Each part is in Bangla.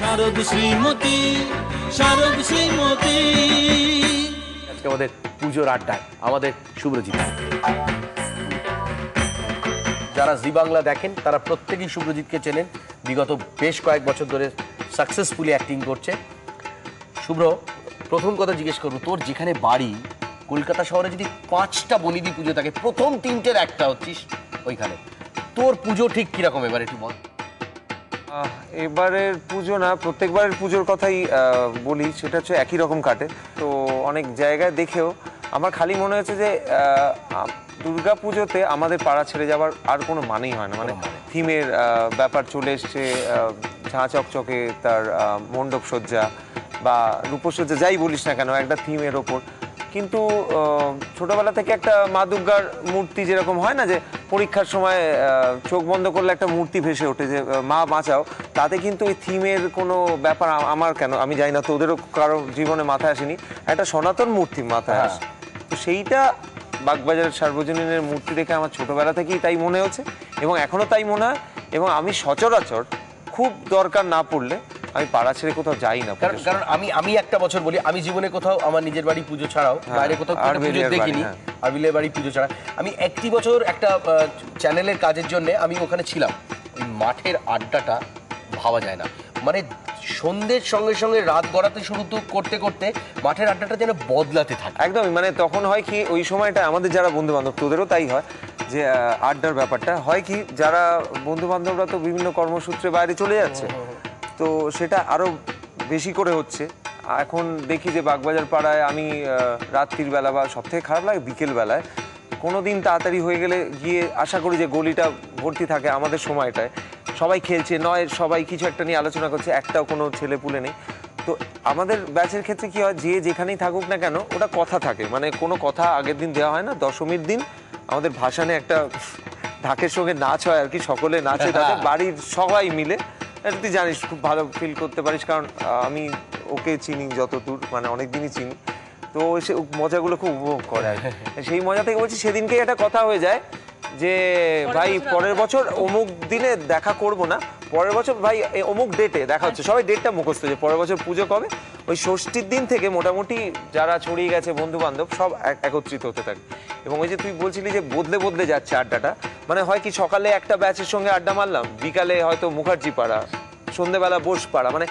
শারদ শ্রীমতী, শারদ শ্রীমতী। আজকে আমাদের পুজোর আড্ডায় আমাদের শুভ্রজিৎ। যারা জি বাংলা দেখেন তারা প্রত্যেকেই শুভ্রজিৎকে চেনেন, বিগত বেশ কয়েক বছর ধরে সাকসেসফুলি অ্যাক্টিং করছে। শুভ্র, প্রথম কথা জিজ্ঞেস করবো, তোর যেখানে বাড়ি কলকাতা শহরে যদি 5টা বনিদি পুজো থাকে, প্রথম 3টের একটা হচ্ছিস ওইখানে, তোর পুজো ঠিক কিরকম এবার একটু বল। এবারের পুজো না, প্রত্যেকবারের পুজোর কথাই বলি, সেটা হচ্ছে একই রকম কাটে। তো অনেক জায়গায় দেখেও আমার খালি মনে হচ্ছে যে দুর্গা পুজোতে আমাদের পাড়া ছেড়ে যাওয়ার আর কোনো মানেই হয় না। মানে থিমের ব্যাপার চলে এসছে, ঝাঁ চকচকে তার মণ্ডপ সজ্জা বা রূপসজ্জা যাই বলিস না কেন, একটা থিমের ওপর। কিন্তু ছোটবেলা থেকে একটা মা দুর্গার মূর্তি যেরকম হয় না, যে পরীক্ষার সময় চোখ বন্ধ করলে একটা মূর্তি ভেসে ওঠে যে মা বাঁচাও, তাতে কিন্তু এই থিমের কোনো ব্যাপার আমার কেন আমি জানি না, তোদেরও কারো জীবনে মাথায় আসেনি, একটা সনাতন মূর্তি মাথায় আসে। তো সেইটা বাগবাজারের সার্বজনীনের মূর্তি দেখে আমার ছোটবেলা থেকেই তাই মনে হচ্ছে এবং এখনো তাই মনে হয়। এবং আমি সচরাচর খুব দরকার না পড়লে আমি পাড়া ছেড়ে কোথাও যাই না। কারণ আমি একটা বছর বলি, আমি জীবনে কোথাও আমার নিজের বাড়ি পুজো ছাড়াও বাইরে কোথাও পুজো দেখিনি। আরবিলের বাড়ি পুজো ছাড়া আমি একটি বছর একটা চ্যানেলের কাজের জন্য আমি ওখানে ছিলাম। ওই মাঠের আড্ডাটা ভাবা যায় না, মানে সন্ধ্যের সঙ্গে সঙ্গে রাত গড়াতে শুরু করতে করতে মাঠের আড্ডাটা যেন বদলাতে থাকে একদমই। মানে তখন হয় কি, ওই সময়টা আমাদের যারা বন্ধু বান্ধব, তোদেরও তাই হয়, যে আড্ডার ব্যাপারটা হয় কি, যারা বন্ধু বান্ধবরা তো বিভিন্ন কর্মসূত্রে বাইরে চলে যাচ্ছে, তো সেটা আরো বেশি করে হচ্ছে। এখন দেখি যে বাগবাজার পাড়ায় আমি রাত্রির বেলা বা সব থেকে খারাপ লাগে বিকেল বেলায় কোনো দিন তাড়াতাড়ি হয়ে গেলে গিয়ে আশা করি যে গলিটা ভর্তি থাকে আমাদের সময়টায়, সবাই খেলছে, নয় সবাই কিছু একটা নিয়ে আলোচনা করছে, একটাও কোনো ছেলে পুলে নেই। তো আমাদের ব্যাচের ক্ষেত্রে কি হয়, যে যেখানেই থাকুক না কেন ওটা কথা থাকে, মানে কোনো কথা আগের দিন দেওয়া হয় না। দশমীর দিন আমাদের ভাসানে একটা ঢাকের সঙ্গে নাচ হয় আর কি, সকলে নাচে, তাদের বাড়ির সবাই মিলে। এটা তুই জানিস, খুব ভালো ফিল করতে পারিস, কারণ আমি ওকে চিনি যতদূর, মানে অনেকদিনই চিনি, তো সে মজাগুলো খুব উপভোগ করে। সেই মজা থেকে বলছি, সেদিনকে একটা কথা হয়ে যায় যে ভাই পরের বছর অমুক দিনে দেখা করব না, পরের বছর ভাই অমুক ডেটে দেখা হচ্ছে। সবাই ডেটটা মুখস্থ, যে পরের বছর পুজো কবে। ওই ষষ্ঠীর দিন থেকে মোটামুটি যারা ছড়িয়ে গেছে বন্ধু বান্ধব সব একত্রিত হতে থাকে। এবং ওই যে তুই বলছিলি যে বদলে বদলে যাচ্ছে আড্ডাটা, মানে হয় কি, সকালে একটা ব্যাচের সঙ্গে আড্ডা মারলাম, বিকালে হয়তো মুখার্জি পাড়া, সন্ধ্যেবেলা বোস পাড়া, মানে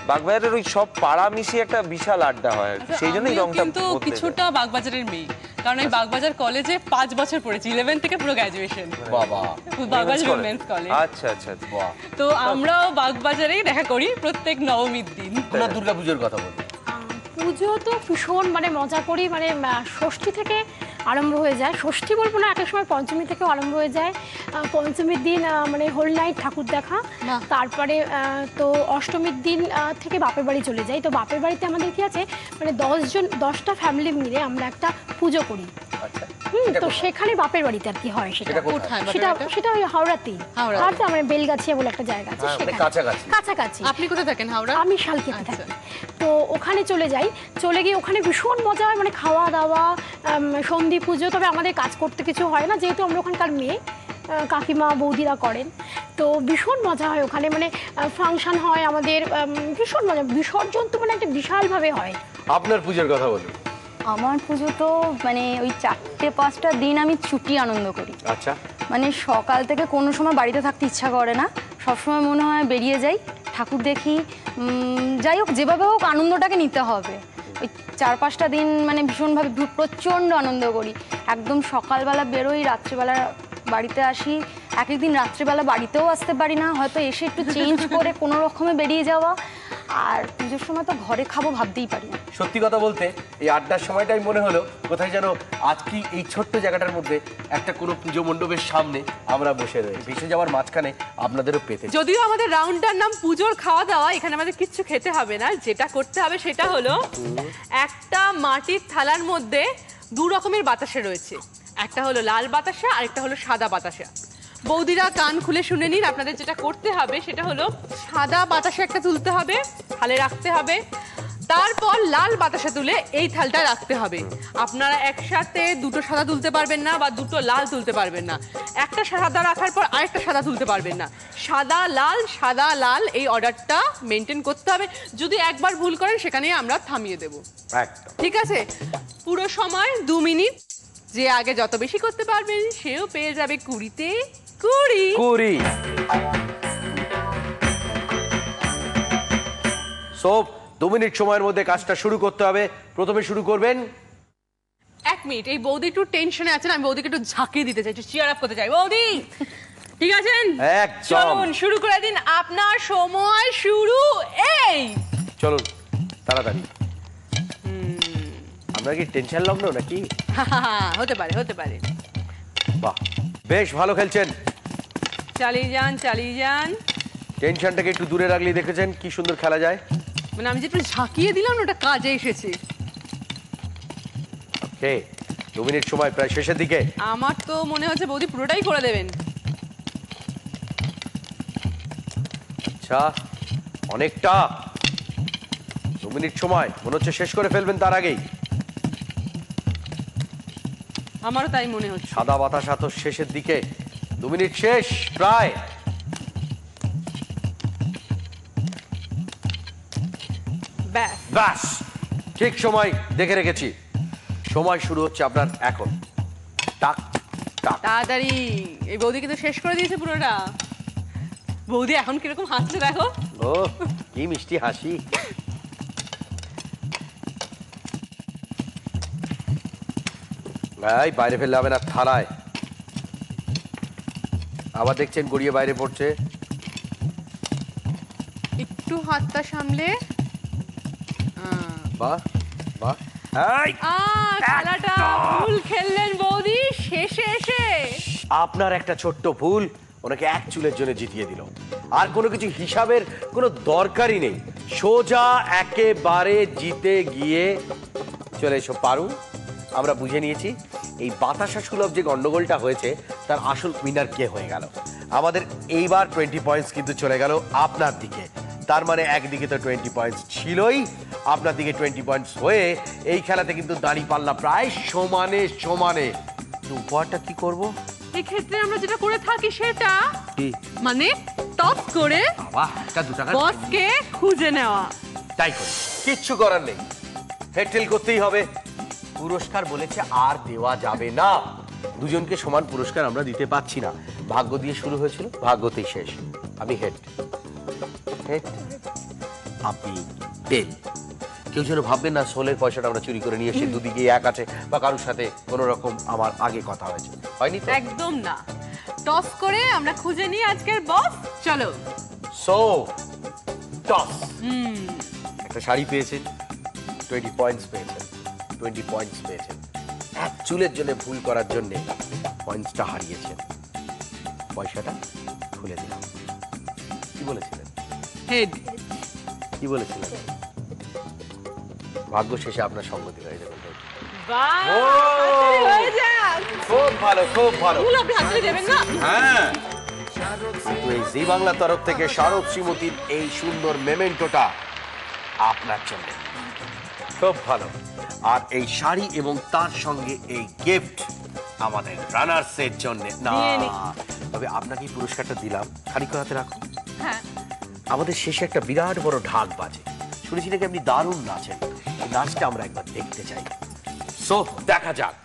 বাগবাজারের ওই সব পাড়া মিশিয়ে একটা বিশাল আড্ডা হয়। সেই জন্যই রংটা কিন্তু কিছুটা বাগবাজারের মেয়ে, কারণ আমি বাগবাজার কলেজে 5 বছর পড়েছি, 11 থেকে পুরো গ্র্যাজুয়েশন। বাবা, বাগবাজার উইমেন্স কলেজ। আচ্ছা আচ্ছা, তো আমরাও বাগবাজারেই দেখা করি প্রত্যেক নবমীর দিন। তোমরা দুর্গাপুজোর কথা বলো। পুজো তো ভীষণ মানে মজা করি, মানে ষষ্ঠী থেকে আরম্ভ হয়ে যায়, ষষ্ঠী বলবো না, একটা সময় পঞ্চমী থেকেও আরম্ভ হয়ে যায়। পঞ্চমীর দিন মানে হোল নাইট ঠাকুর দেখা, তারপরে তো অষ্টমীর দিন থেকে বাপের বাড়ি চলে যাই। তো বাপের বাড়িতে আমাদের কি আছে, মানে 10টা ফ্যামিলি মিলে আমরা একটা পুজো করি। তো সেখানে বাপের বাড়িতে আর কি হয়, সেটা ওই হাওড়াতেই, হাওড়াতে আমার বেলগাছিয়া বলে একটা জায়গা আছে, কাছাকাছি। আপনি কোথায় থাকেন? হাওড়া। আমি শালকিতে থাকি। তো ওখানে চলে যাই, চলে গিয়ে ওখানে ভীষণ মজা হয়, মানে খাওয়া দাওয়া, সন্ধি পুজো। তবে আমাদের কাজ করতে কিছু হয় না, যেহেতু আমরা ওখানকার মেয়ে, কাকিমা বৌদিরা করেন, তো ভীষণ মজা হয় ওখানে। মানে ফাংশন হয় আমাদের, ভীষণ মজা। বিসর্জন তো মানে একটা বিশালভাবে হয়। আপনার পুজোর কথা বলুন। আমার পুজো তো মানে ওই 4-5টা দিন আমি ছুটি আনন্দ করি। আচ্ছা, মানে সকাল থেকে কোনো সময় বাড়িতে থাকতে ইচ্ছা করে না, সবসময় মনে হয় বেরিয়ে যাই, ঠাকুর দেখি, যাই হোক যেভাবে হোক আনন্দটাকে নিতে হবে। ওই 4-5টা দিন মানে ভীষণভাবে প্রচণ্ড আনন্দ করি। একদম সকালবেলা বেরোই, রাত্রিবেলা বাড়িতে আসি। এক একদিন রাত্রিবেলা বাড়িতেও আসতে পারি না, হয়তো এসে একটু চেঞ্জ করে কোনো রকমে বেরিয়ে যাওয়া। আর পুজোর সময় তো ঘরে খাবো ভাবতেই পারি না। সত্যি কথা বলতে এই আড্ডার সময়টাই মনে হলো কোথায় যেন আজকে এই ছোট্ট জায়গাটার মধ্যে একটা কোনো পুজো মণ্ডপের সামনে আমরা বসে রয়েছি, ভেসে যাওয়ার মাঝখানে আপনাদেরও পেতে। যদিও আমাদের রাউন্ডটার নাম পুজোর খাওয়া দাওয়া, এখানে আমাদের কিচ্ছু খেতে হবে না। যেটা করতে হবে সেটা হলো, একটা মাটির থালার মধ্যে 2 রকমের বাতাসা রয়েছে, একটা হলো লাল বাতাসা আর একটা হলো সাদা বাতাসা। বৌদিরা কান খুলে শুনে নিন, আপনাদের যেটা করতে হবে সেটা হলো সাদা বাতাসা একটা তুলতে হবে, থালে রাখতে হবে, তারপর লাল বাতাসা তুলে এই থালটা রাখতে হবে। আপনারা একসাথে দুটো সাদা তুলতে পারবেন না বা দুটো লাল তুলতে পারবেন না। একটা সাদা রাখার পর আরেকটা সাদা তুলতে পারবেন না। সাদা লাল এই অর্ডারটা মেনটেন করতে হবে। যদি একবার ভুল করেন সেখানে আমরা থামিয়ে দেব। একদম ঠিক আছে? পুরো সময় 2 মিনিট। যে আগে যত বেশি করতে পারবেন সেও পেয়ে যাবে 20-তে 20। সো 2 মিনিট সময়ের মধ্যে কাজটা শুরু করতে হবে। প্রথমে শুরু করবেন 1 মিনিট। এই বৌদি একটু টেনশনে আছেন, আমি বৌদিকে একটু ঝাঁকিয়ে দিতে চাই, একটু চিয়ার আপ করতে চাই। বৌদি ঠিক আছেন? একদম। চলুন শুরু করে দিন, আপনার সময় শুরু। এই চলুন তাড়াতাড়ি। আমরা কি টেনশন লগ্ন নাকি? হতে পারে। বাহ, বেশ ভালো খেলছেন। চালিয়ে যান। টেনশনটাকে একটু দূরে রাখলেই দেখেছেন কি সুন্দর খেলা যায়। মানে আমি যে একটু ঝাঁকিয়ে দিলাম ওটা কাজে এসেছে। ওকে, 2 মিনিট সময় প্রায় শেষের দিকে। আমার তো মনে হচ্ছে বৌদি পুরোটাই করে দেবেন। আচ্ছা, অনেকটা। 2 মিনিট সময় মনে হচ্ছে শেষ করে ফেলবেন তার আগেই। আমারও তাই মনে হচ্ছে। সাদা বাতাসা তো শেষের দিকে। 2 মিনিট শেষ প্রায়। ব্যাস, ঠিক সময় দেখে রেখেছি। সময় শুরু হচ্ছে আপনার এখন। টাক টাক। তাড়াতাড়ি। এই বৌদি কিন্তু শেষ করে দিয়েছে পুরোটা। বৌদি এখন কিরকম হাসছে দেখো। ও কি মিষ্টি হাসি। এই বাইরে ফেললে হবে না, থালায়। আবার দেখছেন গড়িয়ে বাইরে পড়ছে। একটু হাতটা সামলে। বাহ বাহ। খেলাটা ভুল খেললেন বৌদি শেষে এসে। আপনার একটা ছোট্ট ভুল ওনাকে 1 চুলের জন্য জিতিয়ে দিল। আর কোনো কিছু হিসাবের কোনো দরকারই নেই। সোজা একেবারে জিতে গিয়ে চলে এসো পারু। আমরা বুঝে নিয়েছি এই বাতাসা সুলভ যে গন্ডগোলটা হয়েছে তার আসল উইনার কে হয়ে গেল। আমাদের এইবার 20 পয়েন্টস কিন্তু চলে গেল আপনার দিকে। তার মানে একদিকে তো 20 পয়েন্টস ছিলই, আপনার দিকে 20 পয়েন্টস হয়ে এই খেলাতে কিন্তু দাঁড়িপাল্লা প্রায় সমানে। তো উপহারটা কি করব? এই ক্ষেত্রে আমরা যেটা করে থাকি সেটা কি? মানে টস করে বাহ, একটা 2 টাকা বসকে খুঁজে নেওয়া। তাই করি, কিচ্ছু করার নেই। হেডটেল করতেই হবে। পুরস্কার বলেছে আর দেওয়া যাবে না। দুজনকে সমান পুরস্কার আমরা দিতে পাচ্ছি না। ভাগ্য দিয়ে শুরু হয়েছিল, ভাগ্যতেই শেষ। আমি হেড, আপনি টেল। কেউ যেন ভাববেন না সোলের পয়সাটা আমরা চুরি করে নিয়ে এসে দুদিকে এক আছে বা কারোর সাথে কোনো রকম আমার আগে কথা হয়েছে, হয়নি তো? একদম না। টস করে আমরা খুঁজে নিই আজকের বস। চলো। So toss. একটা শাড়ি পেয়েছেন, 20 পয়েন্টস পেয়েছেন। 20 পয়েন্টস পেয়েছেন। 1 চুলের জন্য ভুল করার জন্য পয়েন্টসটা হারিয়েছেন। পয়সাটা খুলে দিলাম। কি বলেছিলেন? হেড। কি বলেছিলেন? ভাগ্য শেষে আপনার সঙ্গতি হয়ে যাবে। বাহ, ও! হয়ে যাক। খুব ভালো, খুব ভালো। ফুল আপনি হাতে দেবেন না? হ্যাঁ, কিন্তু এই জি বাংলার তরফ থেকে শারদ শ্রীমতীর এই সুন্দর মেমেন্টোটা আপনার জন্য। খুব ভালো। আর এই শাড়ি এবং তার সঙ্গে এই গিফট আমাদের রানার্সের জন্য। না, নিয়ে নি। তবে আপনাকে এই পুরস্কারটা দিলাম, খালি হাতে রাখুন। হ্যাঁ। আমাদের শেষে একটা বিরাট বড় ঢাক বাজে। শুনেছি নাকি আপনি দারুণ নাচেন। এই নাচটা আমরা একবার দেখতে চাই। সো দেখা যাক।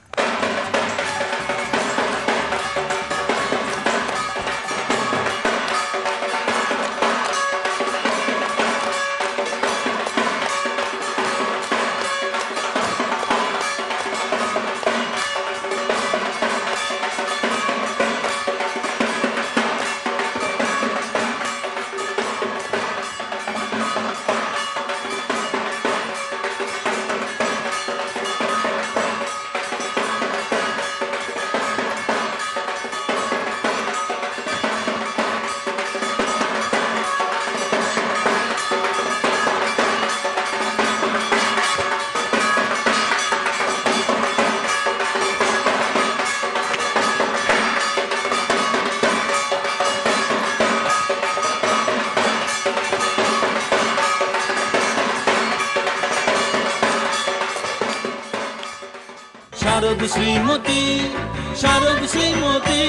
শারদ শ্রীমতী শারদ শ্রীমতী